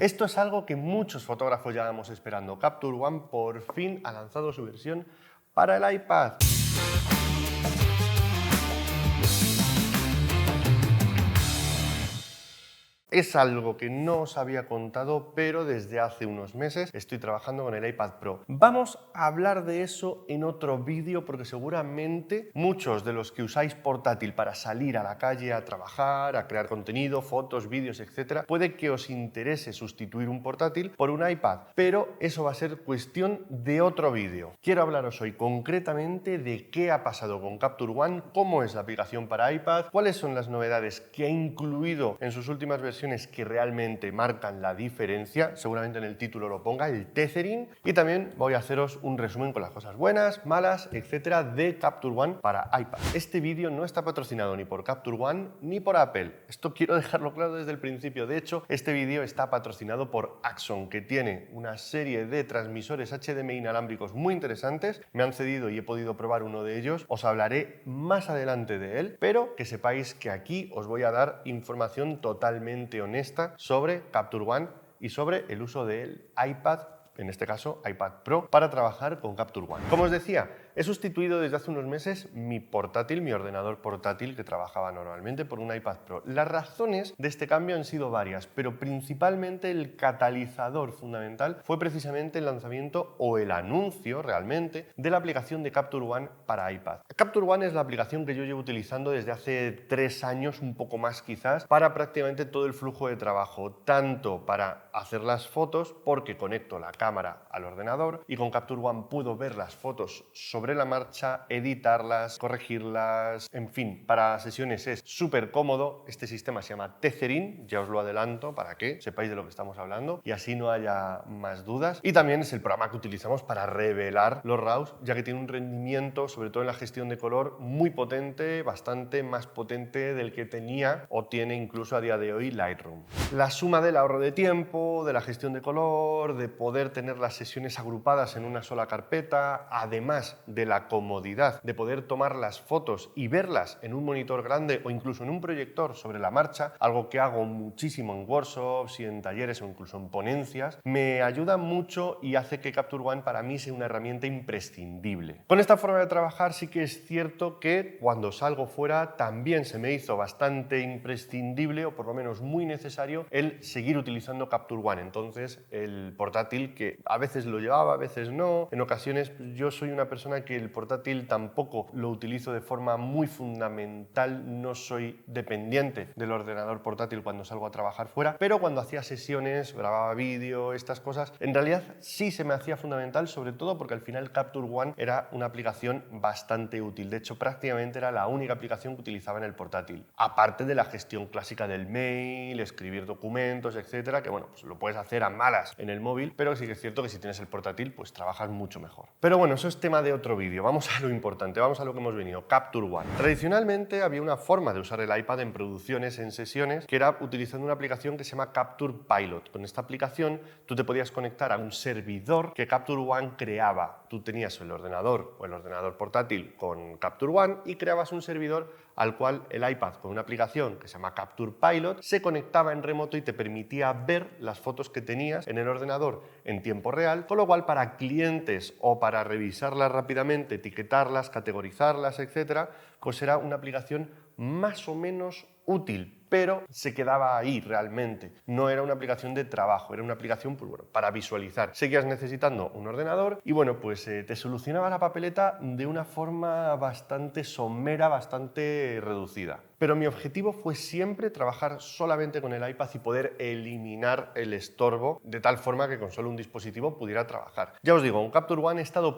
Esto es algo que muchos fotógrafos llevamos esperando. Capture One por fin ha lanzado su versión para el iPad. Es algo que no os había contado, pero desde hace unos meses estoy trabajando con el iPad Pro. Vamos a hablar de eso en otro vídeo porque seguramente muchos de los que usáis portátil para salir a la calle a trabajar, a crear contenido, fotos, vídeos, etc., puede que os interese sustituir un portátil por un iPad, pero eso va a ser cuestión de otro vídeo. Quiero hablaros hoy concretamente de qué ha pasado con Capture One, cómo es la aplicación para iPad, cuáles son las novedades que ha incluido en sus últimas versiones que realmente marcan la diferencia, seguramente en el título lo ponga, el tethering, y también voy a haceros un resumen con las cosas buenas, malas, etcétera, de Capture One para iPad. Este vídeo no está patrocinado ni por Capture One ni por Apple. Esto quiero dejarlo claro desde el principio. De hecho, este vídeo está patrocinado por Axon, que tiene una serie de transmisores HDMI inalámbricos muy interesantes. Me han cedido y he podido probar uno de ellos. Os hablaré más adelante de él, pero que sepáis que aquí os voy a dar información totalmente honesta sobre Capture One y sobre el uso del iPad, en este caso iPad Pro, para trabajar con Capture One. Como os decía, he sustituido desde hace unos meses mi portátil, mi ordenador portátil que trabajaba normalmente por un iPad Pro. Las razones de este cambio han sido varias, pero principalmente el catalizador fundamental fue precisamente el lanzamiento o el anuncio realmente de la aplicación de Capture One para iPad. Capture One es la aplicación que yo llevo utilizando desde hace 3 años, un poco más quizás, para prácticamente todo el flujo de trabajo, tanto para hacer las fotos, porque conecto la cámara al ordenador y con Capture One puedo ver las fotos sobre la marcha, editarlas, corregirlas, en fin, para sesiones es súper cómodo. Este sistema se llama Tethering, ya os lo adelanto para que sepáis de lo que estamos hablando y así no haya más dudas. Y también es el programa que utilizamos para revelar los RAWs, ya que tiene un rendimiento, sobre todo en la gestión de color, muy potente, bastante más potente del que tenía o tiene incluso a día de hoy Lightroom. La suma del ahorro de tiempo, de la gestión de color, de poder tener las sesiones agrupadas en una sola carpeta, además de la comodidad de poder tomar las fotos y verlas en un monitor grande o incluso en un proyector sobre la marcha, algo que hago muchísimo en workshops y en talleres o incluso en ponencias, me ayuda mucho y hace que Capture One para mí sea una herramienta imprescindible. Con esta forma de trabajar sí que es cierto que cuando salgo fuera también se me hizo bastante imprescindible o por lo menos muy necesario el seguir utilizando Capture One. Entonces el portátil, que a veces lo llevaba, a veces no, en ocasiones yo soy una persona que el portátil tampoco lo utilizo de forma muy fundamental, no soy dependiente del ordenador portátil cuando salgo a trabajar fuera, pero cuando hacía sesiones, grababa vídeo, estas cosas, en realidad sí se me hacía fundamental, sobre todo porque al final Capture One era una aplicación bastante útil. De hecho, prácticamente era la única aplicación que utilizaba en el portátil. Aparte de la gestión clásica del mail, escribir documentos, etcétera, que bueno, pues lo puedes hacer a malas en el móvil, pero sí que es cierto que si tienes el portátil, pues trabajas mucho mejor. Pero bueno, eso es tema de otro vídeo. Vamos a lo importante, vamos a lo que hemos venido, Capture One. Tradicionalmente había una forma de usar el iPad en producciones, en sesiones, que era utilizando una aplicación que se llama Capture Pilot. Con esta aplicación tú te podías conectar a un servidor que Capture One creaba. Tú tenías el ordenador o el ordenador portátil con Capture One y creabas un servidor al cual el iPad, con una aplicación que se llama Capture Pilot, se conectaba en remoto y te permitía ver las fotos que tenías en el ordenador en tiempo real, con lo cual para clientes o para revisarlas rápidamente, etiquetarlas, categorizarlas, etcétera, pues era una aplicación más o menos útil, pero se quedaba ahí realmente. No era una aplicación de trabajo, era una aplicación pues, bueno, para visualizar. Seguías necesitando un ordenador y bueno, pues te solucionaba la papeleta de una forma bastante somera, bastante reducida. Pero mi objetivo fue siempre trabajar solamente con el iPad y poder eliminar el estorbo de tal forma que con solo un dispositivo pudiera trabajar. Ya os digo, en Capture One estuve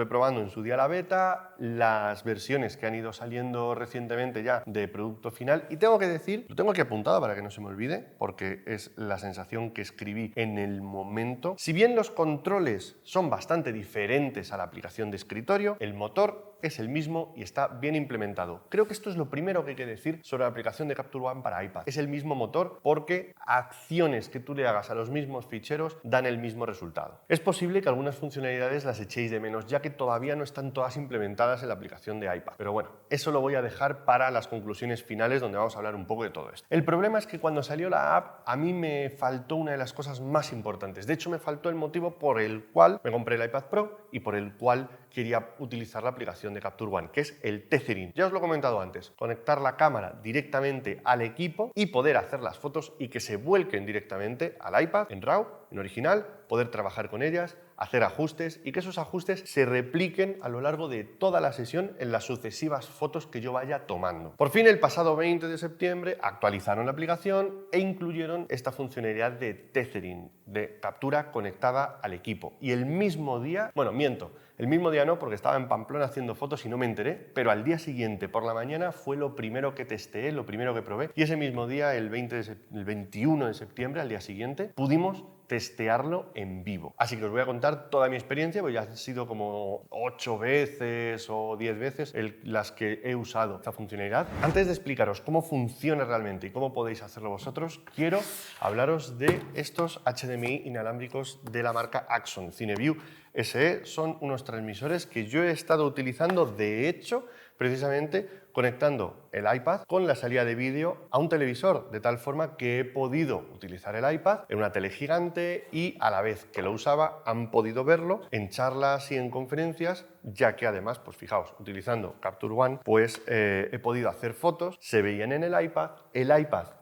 probando en su día la beta, las versiones que han ido saliendo recientemente ya de producto final y tengo que decir, lo tengo aquí apuntado para que no se me olvide porque es la sensación que escribí en el momento. Si bien los controles son bastante diferentes a la aplicación de escritorio, el motor es el mismo y está bien implementado. Creo que esto es lo primero que hay que decir sobre la aplicación de Capture One para iPad. Es el mismo motor porque acciones que tú le hagas a los mismos ficheros dan el mismo resultado. Es posible que algunas funcionalidades las echéis de menos, ya que todavía no están todas implementadas en la aplicación de iPad. Pero bueno, eso lo voy a dejar para las conclusiones finales, donde vamos a hablar un poco de todo esto. El problema es que cuando salió la app, a mí me faltó una de las cosas más importantes. De hecho, me faltó el motivo por el cual me compré el iPad Pro y por el cual quería utilizar la aplicación de Capture One, que es el tethering. Ya os lo he comentado antes, conectar la cámara directamente al equipo y poder hacer las fotos y que se vuelquen directamente al iPad en RAW, en original, poder trabajar con ellas, hacer ajustes y que esos ajustes se repliquen a lo largo de toda la sesión en las sucesivas fotos que yo vaya tomando. Por fin, el pasado 20 de septiembre actualizaron la aplicación e incluyeron esta funcionalidad de tethering, de captura conectada al equipo. Y el mismo día, bueno, miento, el mismo día no, porque estaba en Pamplona haciendo fotos y no me enteré, pero al día siguiente por la mañana fue lo primero que testeé, lo primero que probé, y ese mismo día, el 21 de septiembre, al día siguiente, pudimos testearlo en vivo. Así que os voy a contar toda mi experiencia, porque ya han sido como 8 veces o 10 veces las que he usado esta funcionalidad. Antes de explicaros cómo funciona realmente y cómo podéis hacerlo vosotros, quiero hablaros de estos HDMI inalámbricos de la marca Axon CineView SE. Son unos transmisores que yo he estado utilizando, de hecho, precisamente conectando el iPad con la salida de vídeo a un televisor, de tal forma que he podido utilizar el iPad en una tele gigante y a la vez que lo usaba han podido verlo en charlas y en conferencias, ya que además, pues fijaos, utilizando Capture One, pues he podido hacer fotos, se veían en el iPad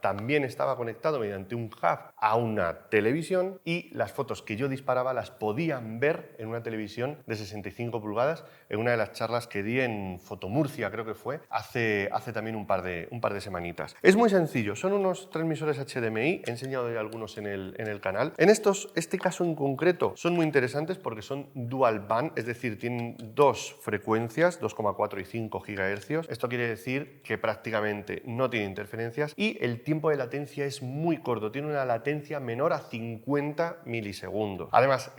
también estaba conectado mediante un hub a una televisión y las fotos que yo disparaba las podían ver en una televisión de 65 pulgadas en una de las charlas que di en Fotomurcia, creo que fue, hace también un par de semanitas. Es muy sencillo, son unos transmisores HDMI, he enseñado ya algunos en el canal. En este caso en concreto son muy interesantes porque son dual band, es decir, tienen dos frecuencias, 2,4 y 5 GHz. Esto quiere decir que prácticamente no tiene interferencias y el tiempo de latencia es muy corto, tiene una latencia menor a 50 milisegundos. Además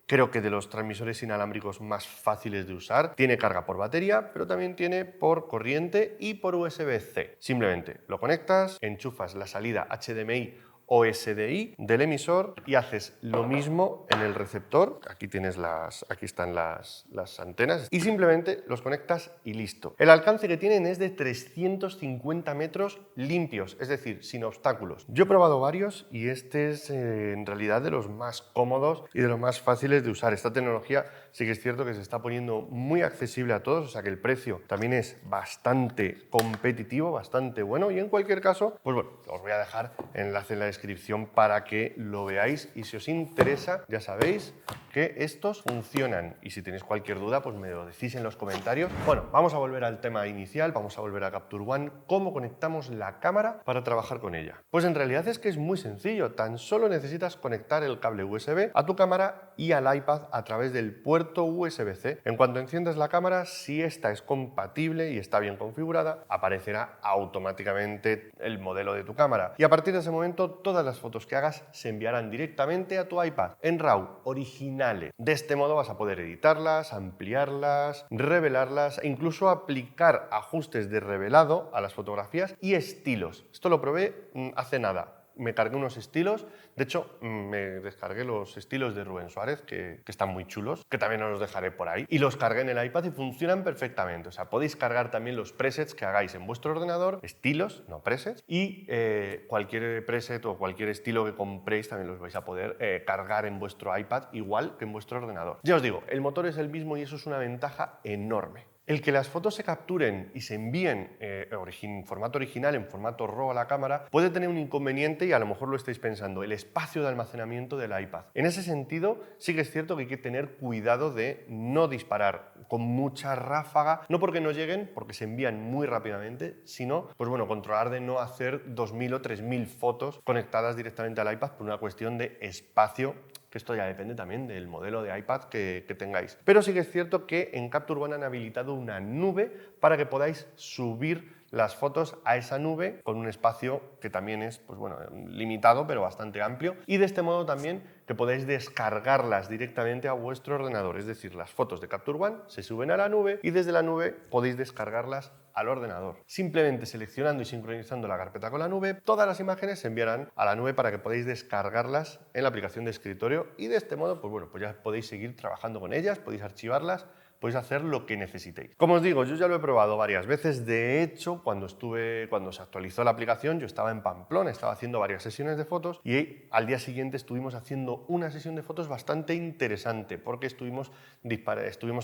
creo que de los transmisores inalámbricos más fáciles de usar. Tiene carga por batería, pero también tiene por corriente y por USB-C. Simplemente lo conectas, enchufas la salida HDMI o SDI del emisor y haces lo mismo en el receptor. Aquí están las antenas y simplemente los conectas y listo. El alcance que tienen es de 350 metros limpios, es decir, sin obstáculos. Yo he probado varios y este es en realidad de los más cómodos y de los más fáciles de usar. Esta tecnología sí que es cierto que se está poniendo muy accesible a todos, o sea que el precio también es bastante competitivo, bastante bueno, y en cualquier caso, pues bueno, os voy a dejar enlace en la descripción para que lo veáis y si os interesa, ya sabéis que estos funcionan y si tenéis cualquier duda, pues me lo decís en los comentarios. Bueno, vamos a volver al tema inicial, vamos a volver a Capture One. ¿Cómo conectamos la cámara para trabajar con ella? Pues en realidad es que es muy sencillo, tan solo necesitas conectar el cable USB a tu cámara y al iPad a través del puerto USB-C. En cuanto enciendas la cámara, si esta es compatible y está bien configurada, aparecerá automáticamente el modelo de tu cámara y a partir de ese momento todas las fotos que hagas se enviarán directamente a tu iPad en RAW originales. De este modo vas a poder editarlas, ampliarlas, revelarlas e incluso aplicar ajustes de revelado a las fotografías y estilos. Esto lo probé hace nada. Me cargué unos estilos, de hecho me descargué los estilos de Rubén Suárez que están muy chulos, que también os los dejaré por ahí, y los cargué en el iPad y funcionan perfectamente. O sea, podéis cargar también los presets que hagáis en vuestro ordenador, estilos, no presets, y cualquier preset o cualquier estilo que compréis también los vais a poder cargar en vuestro iPad igual que en vuestro ordenador. Ya os digo, el motor es el mismo y eso es una ventaja enorme. El que las fotos se capturen y se envíen en formato original, en formato RAW a la cámara, puede tener un inconveniente y a lo mejor lo estáis pensando, el espacio de almacenamiento del iPad. En ese sentido, sí que es cierto que hay que tener cuidado de no disparar con mucha ráfaga, no porque no lleguen, porque se envían muy rápidamente, sino, pues bueno, controlar de no hacer 2000 o 3000 fotos conectadas directamente al iPad por una cuestión de espacio, que esto ya depende también del modelo de iPad que tengáis. Pero sí que es cierto que en Capture One han habilitado una nube para que podáis subir las fotos a esa nube con un espacio que también es, pues bueno, limitado pero bastante amplio, y de este modo también que podéis descargarlas directamente a vuestro ordenador, es decir, las fotos de Capture One se suben a la nube y desde la nube podéis descargarlas al ordenador. Simplemente seleccionando y sincronizando la carpeta con la nube, todas las imágenes se enviarán a la nube para que podáis descargarlas en la aplicación de escritorio y de este modo, pues bueno, pues ya podéis seguir trabajando con ellas, podéis archivarlas, podéis hacer lo que necesitéis. Como os digo, yo ya lo he probado varias veces. De hecho, cuando se actualizó la aplicación, yo estaba en Pamplona, estaba haciendo varias sesiones de fotos y al día siguiente estuvimos haciendo una sesión de fotos bastante interesante porque estuvimos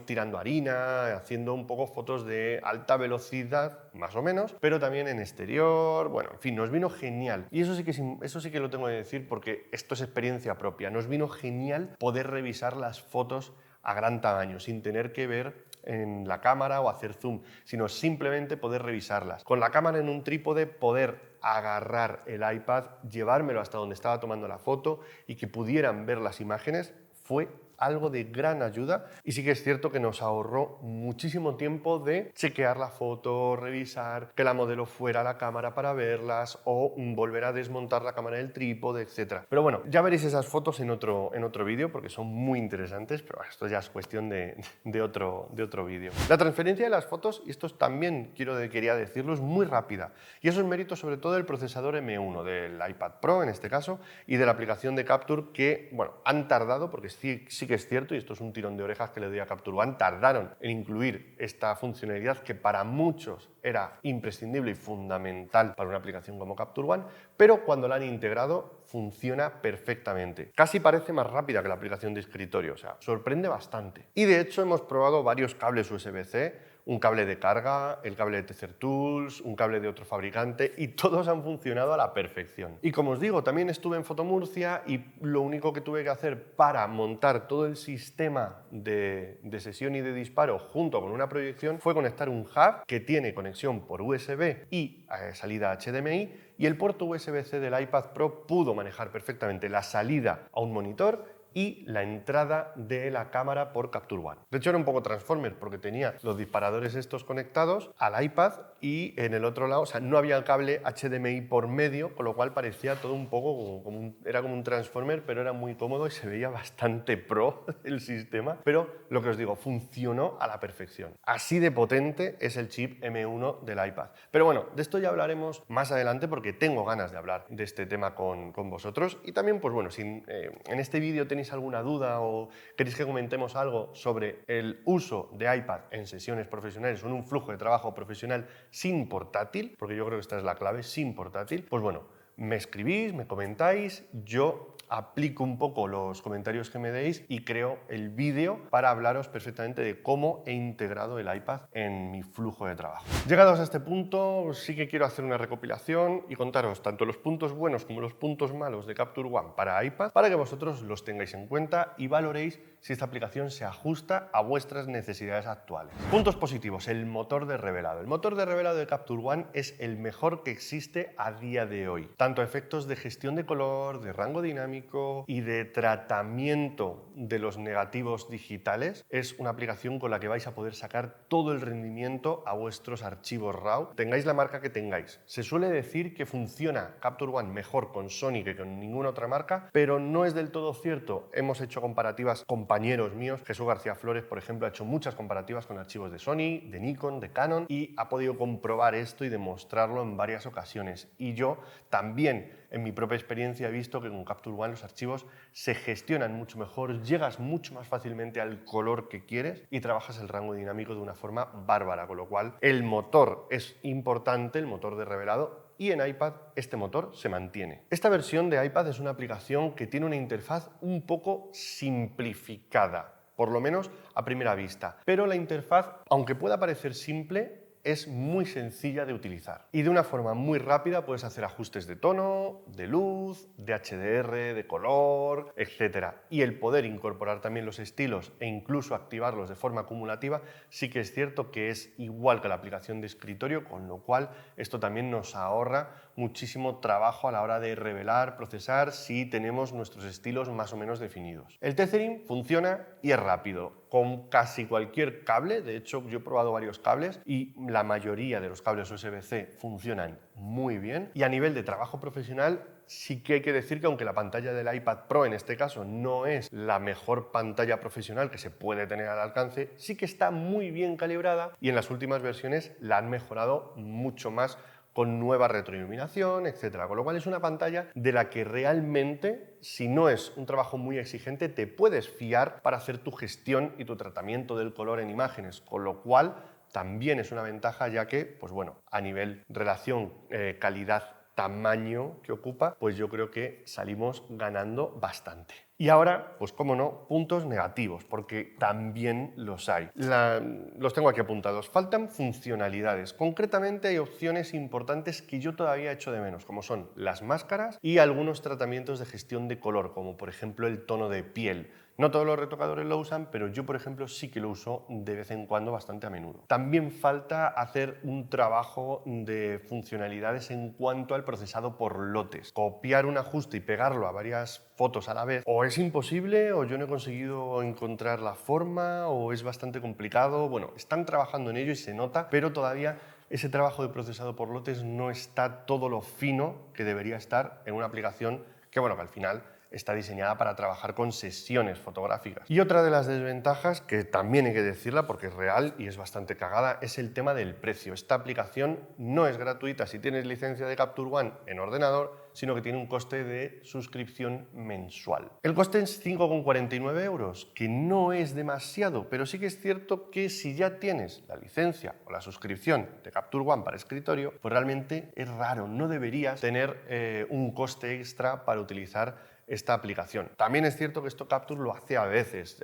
tirando harina, haciendo un poco fotos de alta velocidad, más o menos, pero también en exterior. Bueno, en fin, nos vino genial. Y eso sí que lo tengo que decir porque esto es experiencia propia. Nos vino genial poder revisar las fotos a gran tamaño, sin tener que ver en la cámara o hacer zoom, sino simplemente poder revisarlas. Con la cámara en un trípode, poder agarrar el iPad, llevármelo hasta donde estaba tomando la foto y que pudieran ver las imágenes, fue algo de gran ayuda y sí que es cierto que nos ahorró muchísimo tiempo de chequear la foto, revisar que la modelo fuera a la cámara para verlas o volver a desmontar la cámara del trípode, etc. Pero bueno, ya veréis esas fotos en otro vídeo porque son muy interesantes, pero esto ya es cuestión de otro vídeo. La transferencia de las fotos, y esto también quería decirlo, es muy rápida y eso es mérito sobre todo del procesador M1 del iPad Pro en este caso y de la aplicación de Capture que, bueno, han tardado porque sí que es cierto, y esto es un tirón de orejas que le doy a Capture One, tardaron en incluir esta funcionalidad que para muchos era imprescindible y fundamental para una aplicación como Capture One, pero cuando la han integrado funciona perfectamente. Casi parece más rápida que la aplicación de escritorio, o sea, sorprende bastante. Y de hecho hemos probado varios cables USB-C, un cable de carga, el cable de TeserTools, un cable de otro fabricante y todos han funcionado a la perfección. Y como os digo, también estuve en Fotomurcia y lo único que tuve que hacer para montar todo el sistema de sesión y de disparo junto con una proyección fue conectar un hub que tiene conexión por USB y salida HDMI y el puerto USB-C del iPad Pro pudo manejar perfectamente la salida a un monitor y la entrada de la cámara por Capture One. De hecho era un poco Transformer porque tenía los disparadores estos conectados al iPad y en el otro lado, o sea, no había el cable HDMI por medio, con lo cual parecía todo un poco era como un Transformer, pero era muy cómodo y se veía bastante pro el sistema. Pero lo que os digo, funcionó a la perfección. Así de potente es el chip M1 del iPad. Pero bueno, de esto ya hablaremos más adelante porque tengo ganas de hablar de este tema con vosotros. Y también, pues bueno, si en este vídeo tenéis alguna duda o queréis que comentemos algo sobre el uso de iPad en sesiones profesionales o en un flujo de trabajo profesional sin portátil, porque yo creo que esta es la clave, sin portátil, pues bueno, me escribís, me comentáis, yo aplico un poco los comentarios que me deis y creo el vídeo para hablaros perfectamente de cómo he integrado el iPad en mi flujo de trabajo. Llegados a este punto, sí que quiero hacer una recopilación y contaros tanto los puntos buenos como los puntos malos de Capture One para iPad para que vosotros los tengáis en cuenta y valoréis si esta aplicación se ajusta a vuestras necesidades actuales. Puntos positivos, el motor de revelado. El motor de revelado de Capture One es el mejor que existe a día de hoy. Tanto efectos de gestión de color, de rango dinámico y de tratamiento de los negativos digitales, es una aplicación con la que vais a poder sacar todo el rendimiento a vuestros archivos RAW, tengáis la marca que tengáis. Se suele decir que funciona Capture One mejor con Sony que con ninguna otra marca, pero no es del todo cierto. Hemos hecho comparativas, compañeros míos, Jesús García Flores, por ejemplo, ha hecho muchas comparativas con archivos de Sony, de Nikon, de Canon y ha podido comprobar esto y demostrarlo en varias ocasiones. Y yo también, en mi propia experiencia, he visto que con Capture One los archivos se gestionan mucho mejor, llegas mucho más fácilmente al color que quieres y trabajas el rango dinámico de una forma bárbara, con lo cual el motor es importante, el motor de revelado, y en iPad este motor se mantiene. Esta versión de iPad es una aplicación que tiene una interfaz un poco simplificada, por lo menos a primera vista, pero la interfaz, aunque pueda parecer simple, es muy sencilla de utilizar y de una forma muy rápida puedes hacer ajustes de tono, de luz, de HDR, de color, etc. Y el poder incorporar también los estilos e incluso activarlos de forma acumulativa sí que es cierto que es igual que la aplicación de escritorio, con lo cual esto también nos ahorra muchísimo trabajo a la hora de revelar, procesar, si tenemos nuestros estilos más o menos definidos. El tethering funciona y es rápido, con casi cualquier cable. De hecho, yo he probado varios cables y la mayoría de los cables USB-C funcionan muy bien. Y a nivel de trabajo profesional, sí que hay que decir que aunque la pantalla del iPad Pro en este caso no es la mejor pantalla profesional que se puede tener al alcance, sí que está muy bien calibrada y en las últimas versiones la han mejorado mucho más con nueva retroiluminación, etcétera. Con lo cual es una pantalla de la que realmente, si no es un trabajo muy exigente, te puedes fiar para hacer tu gestión y tu tratamiento del color en imágenes, con lo cual también es una ventaja, ya que, pues bueno, a nivel relación calidad-tamaño que ocupa, pues yo creo que salimos ganando bastante. Y ahora, pues cómo no, puntos negativos, porque también los hay. Los tengo aquí apuntados. Faltan funcionalidades. Concretamente hay opciones importantes que yo todavía echo de menos, como son las máscaras y algunos tratamientos de gestión de color, como por ejemplo el tono de piel. No todos los retocadores lo usan, pero yo, por ejemplo, sí que lo uso de vez en cuando, bastante a menudo. También falta hacer un trabajo de funcionalidades en cuanto al procesado por lotes. Copiar un ajuste y pegarlo a varias fotos a la vez o es imposible, o yo no he conseguido encontrar la forma, o es bastante complicado. Bueno, están trabajando en ello y se nota, pero todavía ese trabajo de procesado por lotes no está todo lo fino que debería estar en una aplicación que, bueno, que al final está diseñada para trabajar con sesiones fotográficas. Y otra de las desventajas, que también hay que decirla porque es real y es bastante cagada, es el tema del precio. Esta aplicación no es gratuita si tienes licencia de Capture One en ordenador, sino que tiene un coste de suscripción mensual. El coste es 5,49 €, que no es demasiado, pero sí que es cierto que si ya tienes la licencia o la suscripción de Capture One para escritorio, pues realmente es raro, no deberías tener un coste extra para utilizar esta aplicación. También es cierto que esto Capture lo hace a veces.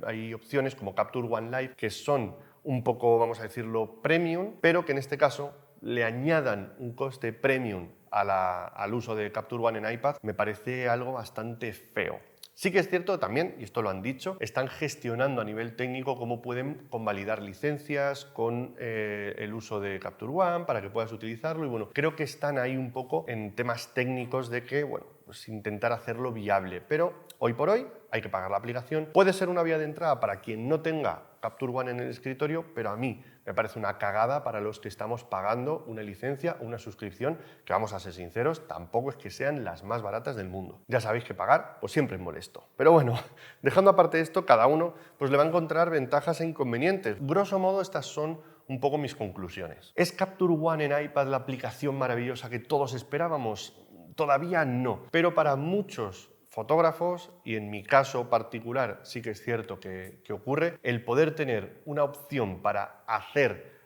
Hay opciones como Capture One Live que son un poco, vamos a decirlo, premium, pero que en este caso le añadan un coste premium al uso de Capture One en iPad, me parece algo bastante feo. Sí que es cierto también, y esto lo han dicho, están gestionando a nivel técnico cómo pueden convalidar licencias con el uso de Capture One para que puedas utilizarlo, y bueno, creo que están ahí un poco en temas técnicos de que, bueno, pues intentar hacerlo viable, pero hoy por hoy hay que pagar la aplicación. Puede ser una vía de entrada para quien no tenga Capture One en el escritorio, pero a mí me parece una cagada para los que estamos pagando una licencia o una suscripción, que vamos a ser sinceros, tampoco es que sean las más baratas del mundo. Ya sabéis que pagar pues siempre es molesto. Pero bueno, dejando aparte esto, cada uno pues le va a encontrar ventajas e inconvenientes. Grosso modo, estas son un poco mis conclusiones. ¿Es Capture One en iPad la aplicación maravillosa que todos esperábamos? Todavía no, pero para muchos fotógrafos, y en mi caso particular sí que es cierto que ocurre, el poder tener una opción para hacer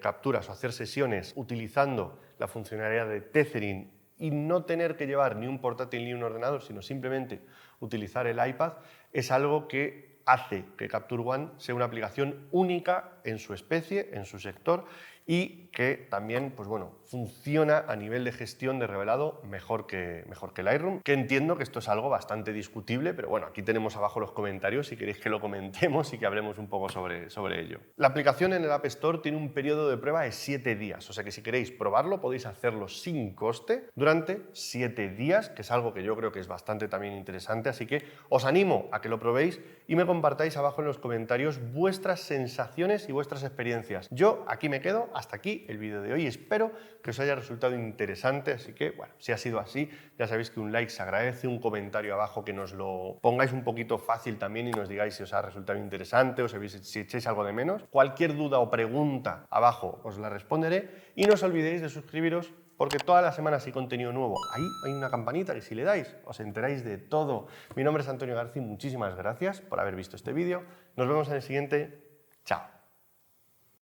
capturas o hacer sesiones utilizando la funcionalidad de tethering y no tener que llevar ni un portátil ni un ordenador, sino simplemente utilizar el iPad, es algo que hace que Capture One sea una aplicación única en su especie, en su sector, y que también, pues bueno, funciona a nivel de gestión de revelado mejor que Lightroom, que entiendo que esto es algo bastante discutible, pero bueno, aquí tenemos abajo los comentarios si queréis que lo comentemos y que hablemos un poco sobre ello. La aplicación en el App Store tiene un periodo de prueba de 7 días, o sea que si queréis probarlo podéis hacerlo sin coste durante 7 días, que es algo que yo creo que es bastante también interesante, así que os animo a que lo probéis y me compartáis abajo en los comentarios vuestras sensaciones y vuestras experiencias. Yo aquí me quedo, hasta aquí el vídeo de hoy, espero que os haya resultado interesante, así que bueno, si ha sido así, ya sabéis que un like se agradece, un comentario abajo que nos lo pongáis un poquito fácil también y nos digáis si os ha resultado interesante o si echáis algo de menos. Cualquier duda o pregunta abajo os la responderé y no os olvidéis de suscribiros, porque todas las semanas hay contenido nuevo. Ahí hay una campanita que si le dais os enteráis de todo. Mi nombre es Antonio García, muchísimas gracias por haber visto este vídeo. Nos vemos en el siguiente. Chao.